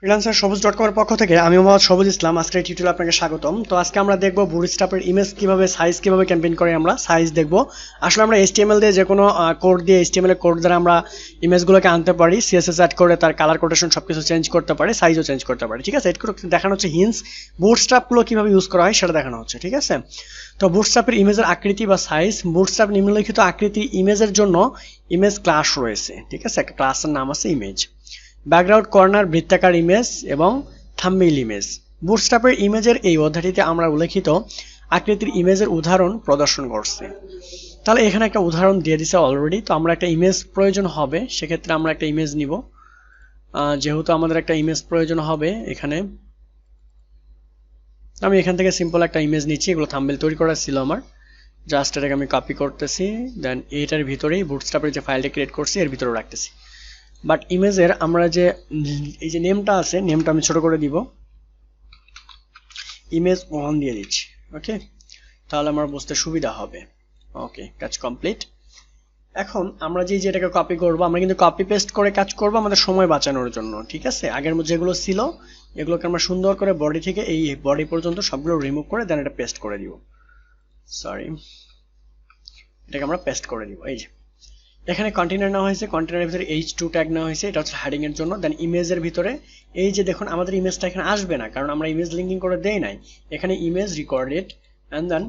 Freelancer সবুজ.com এর পক্ষ থেকে আমি মোহাম্মদ সবুজ ইসলাম। আজকের টিউটোরিয়ালে আপনাকে স্বাগতম। তো আজকে আমরা দেখব বুটস্ট্র্যাপের ইমেজ কিভাবে সাইজ কিভাবে ক্যাম্পেইন করে আমরা সাইজ দেখব। আসলে আমরা HTML দিয়ে যে কোনো কোড দিয়ে HTML এর কোড দ্বারা আমরা ইমেজগুলোকে আনতে পারি, CSS অ্যাড করে তার কালার কোটেশন সবকিছু চেঞ্জ করতে পারি, সাইজও চেঞ্জ করতে পারি। ঠিক আছে, এটা দেখানো হচ্ছে হিন্স বুটস্ট্র্যাপগুলো কিভাবে ইউজ করা হয় সেটা দেখানো হচ্ছে। ঠিক আছে, তো বুটস্ট্র্যাপের ইমেজের আকৃতি বা সাইজ। বুটস্ট্র্যাপ নিম্নলিখিত আকৃতি ইমেজের জন্য ইমেজ ক্লাস রয়েছে। ঠিক আছে, একটা ক্লাসের নাম আছে ইমেজ। ব্যাকগ্রাউন্ড কর্নার বৃত্তাকার ইমেজ এবং থাম্বনেইল ইমেজ। বুটস্ট্র্যাপের ইমেজের এই অধ্যায়টিতে আমরা উল্লেখিত আকৃতির ইমেজের উদাহরণ প্রদর্শন করছি। তাহলে এখানে একটা উদাহরণ দিয়ে দিছে অলরেডি। তো আমরা একটা ইমেজ প্রয়োজন হবে, সেক্ষেত্রে আমরা একটা ইমেজ নিব। যেহেতু আমাদের একটা ইমেজ প্রয়োজন হবে, এখানে আমি এখান থেকে সিম্পল একটা ইমেজ নিচ্ছি। এগুলো থাম্বনেইল তৈরি করা ছিল আমার, জাস্ট এটাকে আমি কপি করতেছি, দেন এইটার ভিতরেই বুটস্ট্র্যাপের যে ফাইলটা ক্রিয়েট করছি এর ভিতরে রাখতেছি। বাট ইমেজের আমরা যে এই যে নেমটা আছে, নেমটা আমি ছোট করে দিব, ইমেজ 1 দিয়ে দিচ্ছি। ওকে, তাহলে আমার বুঝতে সুবিধা হবে। ওকে, কাজ কমপ্লিট। এখন আমরা যেটাকে কপি করব, আমরা কিন্তু কপি পেস্ট করে কাজ করব আমাদের সময় বাঁচানোর জন্য। ঠিক আছে, আগের যেগুলো ছিল এগুলোকে আমরা সুন্দর করে বডি থেকে এই বডি পর্যন্ত সবগুলো রিমুভ করে দেন এটা পেস্ট করে দিব। সরি, এটাকে আমরা পেস্ট করে দিব। এই যে এখানে কন্টেইনার নেওয়া হয়েছে, কন্টেইনারের ভিতরে h2 ট্যাগ নেওয়া হয়েছে, এটা হচ্ছে হেডিং এর জন্য। দেন ইমেজের ভিতরে এই যে দেখুন আমাদের ইমেজটা এখানে আসবে না, কারণ আমরা ইমেজ লিঙ্কিং করে দেই নাই। এখানে image recorded and then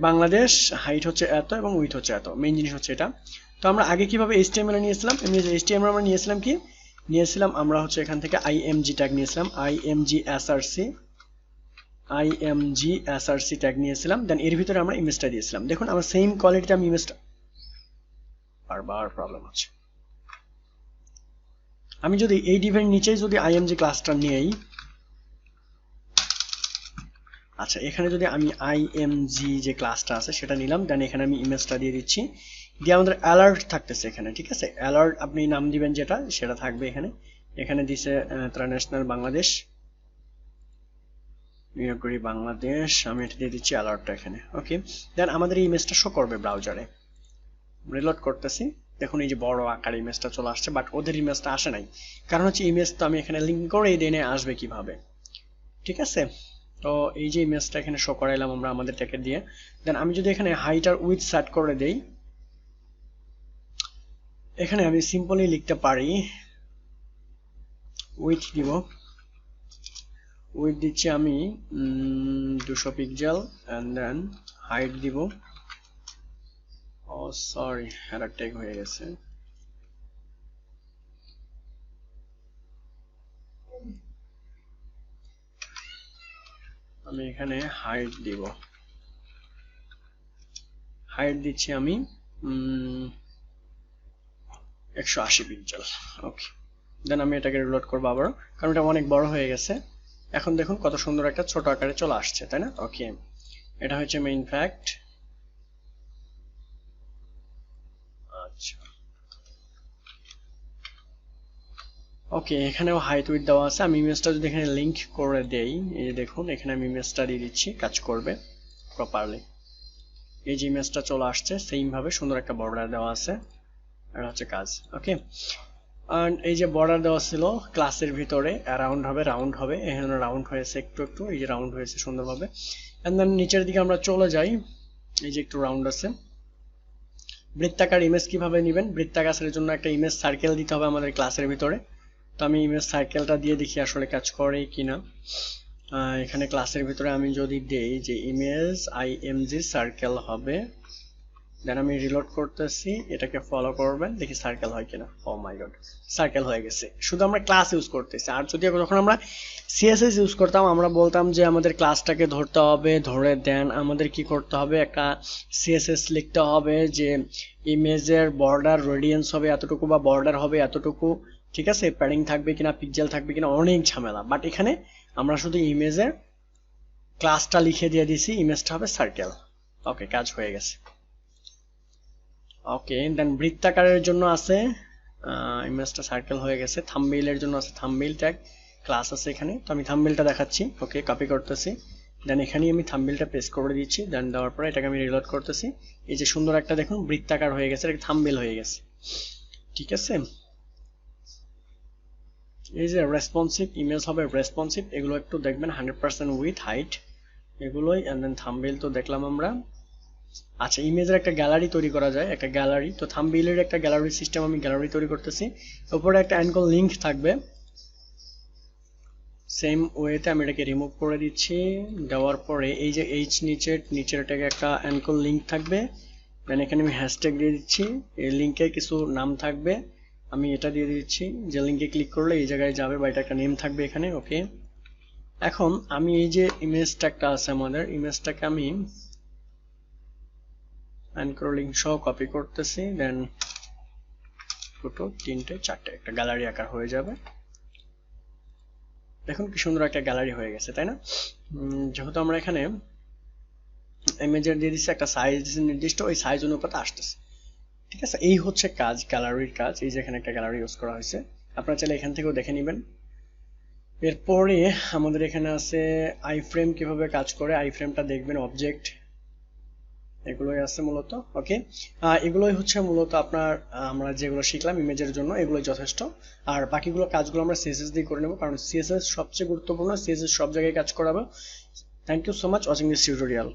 Bangladesh, height হচ্ছে এত এবং উইথ হচ্ছে এত, মেইন জিনিস হচ্ছে এটা। তো আমরা আগে কিভাবে HTML এ নিয়েছিলাম, HTML আমরা নিয়েছিলাম কি নিয়েছিলাম, আমরা হচ্ছে এখান থেকে img ট্যাগ নিয়েছিলাম, img ট্যাগ নিয়েছিলাম। দেন এর ভিতরে আমরা ইমেজটা দিয়েছিলাম। দেখুন আমরা সেম কোয়ালিটিতে আমি ইমেজটা, বারবার প্রবলেম হচ্ছে। আমি যদি এই ডিভের নিচেই যদি img ক্লাসটা নেই, আচ্ছা এখানে যদি আমি img যে ক্লাসটা আছে সেটা নিলাম, দেন এখানে আমি ইমেজটা দিয়ে দিচ্ছি, দিয়ে আমাদের অ্যালার্ট থাকতেছে এখানে। ঠিক আছে, অ্যালার্ট আপনি নাম দিবেন যেটা সেটা থাকবে এখানে। এখানে দিছে ইন্টারন্যাশনাল বাংলাদেশ, নিয়োগকারী বাংলাদেশ, আমি এটা দিয়ে দিচ্ছি অ্যালার্টটা এখানে। ওকে, দেন আমাদের এই ইমেজটা শো করবে ব্রাউজারে। রিলোড করতেছি, দেখুন এই যে বড় আকার ইমেজটা চলে আসছে, বাট ওদের ইমেজটা আসে নাই, কারণ হচ্ছে ইমেজ তো আমি এখানে লিঙ্ক করে দেনে আসবে কিভাবে। ঠিক আছে, তো এই যে ইমেজটা এখানে শো করাইলাম আমরা আমাদের ট্যাগে দিয়ে। দেন আমি যদি এখানে হাইট আর উইডথ সেট করে দেই, এখানে আমি সিম্পলি লিখতে পারি উইডথ দিব, উইডথ দিচ্ছি আমি 200 পিক্সেল এন্ড দেন হাইট দিব, ও সরি এরর ট্যাগ হয়ে গেছে, আমি এখানে হাইট দিব, হাইট দিচ্ছি আমি 180 পিক্সেল। ওকে, দেন আমি এটাকে রিলোড করবো আবার, কারণ এটা অনেক বড় হয়ে গেছে। এখন দেখুন কত সুন্দর একটা ছোট আকারে চলে আসছে, তাই না? ওকে, এটা হচ্ছে মেইন ফ্যাক্ট। আচ্ছা ওকে, এখানেও হাইট উইডথ দেওয়া আছে। আমি ইমেজটা যদি এখানে লিংক করে দেই, এই যে দেখুন এখানে আমি ইমেজটা দিয়ে দিচ্ছি, কাজ করবে প্রপারলি। এই যে ইমেজটা চলে আসছে সেম ভাবে সুন্দর একটা বর্ডার দেওয়া আছে, এটা হচ্ছে কাজ। ওকে, আর এই যে বর্ডার দেওয়া ছিল ক্লাসের ভিতরে অ্যারাউন্ড হবে, রাউন্ড হবে, এখানে রাউন্ড হয়েছে একটু একটু, এই যে রাউন্ড হয়েছে সুন্দরভাবে। এন্ড দেন নিচের দিকে আমরা চলে যাই, এই যে একটু রাউন্ড আছে। বৃত্তাকার ইমেজ কিভাবে নেবেন, বৃত্তাকারের জন্য একটা ইমেজ সার্কেল দিতে হবে আমাদের ক্লাসের ভিতরে। তো আমি ইমেজ সার্কেলটা দিয়ে দেখি আসলে কাজ করে কিনা। এখানে ক্লাসের ভিতরে আমি যদি দেই যে ইমেজ img সার্কেল হবে, দেন আমি রিলোড করতেছি, এটাকে ফলো করবেন, দেখি সার্কেল হয় কিনা। ও মাই গড, সার্কেল হয়ে গেছে। শুধু আমরা ক্লাস ইউজ করতেছি, আর যদি যখন আমরা CSS ইউজ করতাম আমরা বলতাম যে আমাদের ক্লাসটাকে ধরতে হবে, ধরে দেন আমাদের কি করতে হবে, একটা CSS লিখতে হবে যে ইমেজের বর্ডার রেডিয়ান্স হবে এতটুকু বা বর্ডার হবে এতটুকু। ঠিক আছে, প্যাডিং থাকবে কিনা, পিক্সেল থাকবে কিনা, অনেক ঝামেলা। বাট এখানে আমরা শুধু ইমেজের ক্লাসটা লিখে দিয়ে দিছি, ইমেজটা হবে সার্কেল। ওকে, কাজ হয়ে গেছে। ওকে, দেন বৃত্তাকারের জন্য আছে ইমেজটা সার্কেল হয়ে গেছে। থাম্বনেইলের জন্য আছে থাম্বনেইল ট্যাগ, ক্লাস আছে এখানে। তো আমি থাম্বনেইলটা দেখাচ্ছি। ওকে, কপি করতেছি, দেন এখানে আমি থাম্বনেইলটা পেস্ট করে দিচ্ছি। দেন দেওয়ার পরে এটাকে আমি রিলোড করতেছি, এই যে সুন্দর একটা দেখুন বৃত্তাকার হয়ে গেছে, এটা থাম্বনেইল হয়ে গেছে। ঠিক আছে, এই যে রেসপন্সিভ ইমেজ হবে, রেসপন্সিভ এগুলো একটু দেখবেন 100% উইথ হাইট এগুলোই। এন্ড দেন থাম্বনেল তো দেখলাম আমরা। আচ্ছা, ইমেজের একটা গ্যালারি তৈরি করা যায়, একটা গ্যালারি। তো থাম্বনেলের একটা গ্যালারি সিস্টেম, আমি গ্যালারি তৈরি করতেছি। উপরে একটা অ্যাঙ্কল লিংক থাকবে, সেম ওয়েতে আমি এটাকে রিমুভ করে দিচ্ছি। দেওয়ার পরে এই যে এইচ নিচের এটাকে একটা অ্যাঙ্কল লিংক থাকবে, দেন এখানে আমি হ্যাশট্যাগ দিয়ে দিচ্ছি। এই লিংকে কিছু নাম থাকবে, আমি এটা দিয়ে দিচ্ছি যে লিংকে ক্লিক করলে এই জায়গায় যাবে বা এটা একটা নেম থাকবে এখানে। ওকে, এখন আমি এই যে ইমেজটা একটা আছে আমাদের, ইমেজটাকে আমি অ্যাঙ্কর লিংক সহ কপি করতেছি। দেন দুটো তিনটে চারটে একটা গ্যালারি আকার হয়ে যাবে। দেখুন কি সুন্দর একটা গ্যালারি হয়ে গেছে, তাই না? যেহেতু আমরা এখানে ইমেজের দিয়ে দিচ্ছি একটা সাইজ নির্দিষ্ট, ওই সাইজ অনুপাতে আসতেছে। ঠিক আছে, এই হচ্ছে কাজ, গ্যালারির কাজ। এই যে এখানে একটা গ্যালারি ইউজ করা হয়েছে, আপনারা চাইলে এখান থেকেও দেখে নেবেন। এরপরে আমাদের এখানে আছে আই ফ্রেম, কিভাবে কাজ করে আই ফ্রেমটা দেখবেন, অবজেক্ট এগুলোই আছে মূলত। ওকে, এগুলোই হচ্ছে মূলত আপনার আমরা যেগুলো শিখলাম ইমেজের জন্য, এগুলোই যথেষ্ট। আর বাকিগুলো কাজগুলো আমরা সিএসএস দিয়ে করে নেব, কারণ সিএসএস সবচেয়ে গুরুত্বপূর্ণ, সিএসএস সব জায়গায় কাজ করাবো। Thank you so much watching this tutorial.